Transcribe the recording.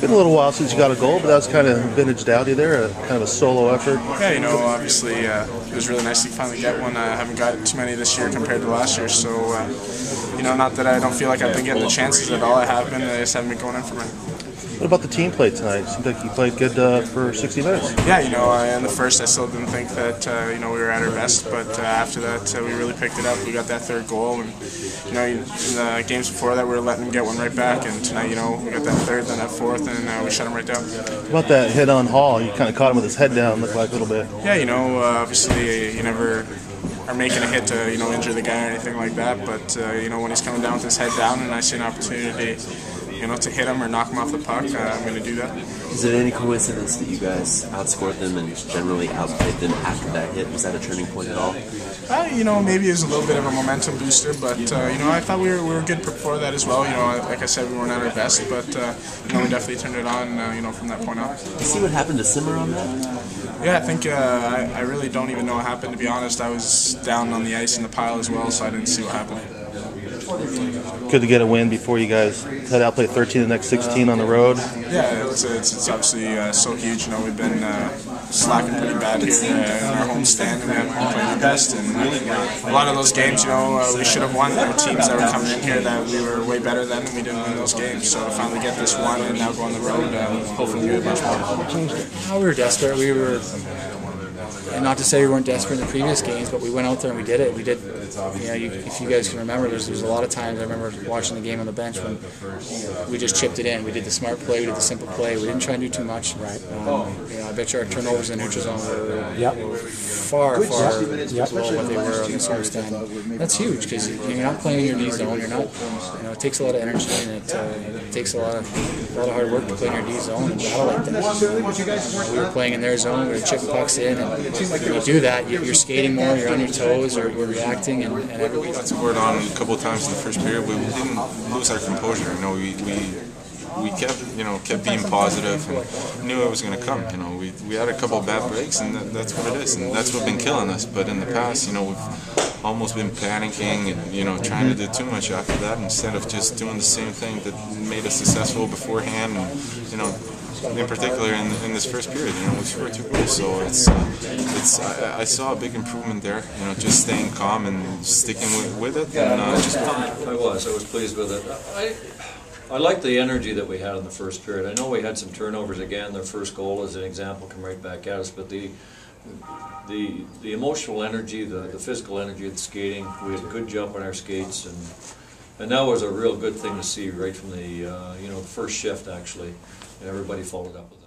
Been a little while since you got a goal, but that was kind of vintage Dowdy there, kind of a solo effort. Yeah, obviously it was really nice to finally get one. I haven't got too many this year compared to last year, so not that I don't feel like I've been getting the chances at all. I have been. I just haven't been going in for mine. What about the team play tonight? It seemed like you played good for 60 minutes. Yeah, in the first I still didn't think that we were at our best, but after that we really picked it up. We got that third goal, and in the games before that we were letting them get one right back, and tonight we got that third, then that fourth, and we shut them right down. What about that hit on Hall? You kind of caught him with his head down, looked like a little bit. Yeah, obviously you never are making a hit to injure the guy or anything like that, but when he's coming down with his head down and I see an opportunity to hit him or knock him off the puck, I'm going to do that. Is it any coincidence that you guys outscored them and generally outplayed them after that hit? Was that a turning point at all? Maybe it was a little bit of a momentum booster, but I thought we were good before that as well. Like I said, we weren't at our best, but we definitely turned it on. From that point on. Did you see what happened to Simmer on that? Yeah, I think I really don't even know what happened, to be honest. I was down on the ice in the pile as well, so I didn't see what happened. Good to get a win before you guys head out, play 13 the next 16 on the road. Yeah, it's obviously so huge. We've been slacking pretty bad here in our home stand, and we haven't been playing our best. And a lot of those games, we should have won. There were teams that were coming in here that we were way better than, and we didn't win those games. So to finally get this one and now go on the road, hopefully we do a bunch more. We were desperate. We were. And not to say we weren't desperate in the previous games, but we went out there and we did it. We did, if you guys can remember, there's a lot of times I remember watching the game on the bench when we just chipped it in. We did the smart play, we did the simple play. We didn't try and do too much. Right. I bet you our turnovers in the neutral zone were far below what they were on the score stand. That's huge because you're not playing in your D zone. You're not. It takes a lot of energy and it takes a lot of hard work to play in your D zone and battle like that. We were playing in their zone. We were chipping pucks in, and when you do that, you're skating more. You're on your toes, or you're reacting, and everything. We got scored on a couple of times in the first period. We didn't lose our composure. We kept being positive and knew it was going to come. We had a couple of bad breaks, and that's what it is, and that's what's been killing us. But in the past, we've almost been panicking and trying to do too much after that instead of just doing the same thing that made us successful beforehand. And in particular in this first period, we scored 2 goals. So I saw a big improvement there. Just staying calm and sticking with it. And, I was pleased with it. I like the energy that we had in the first period. I know we had some turnovers again. Their first goal, as an example, come right back at us. But the emotional energy, the physical energy of the skating, we had a good jump on our skates, and that was a real good thing to see right from the the first shift actually, and everybody followed up with it.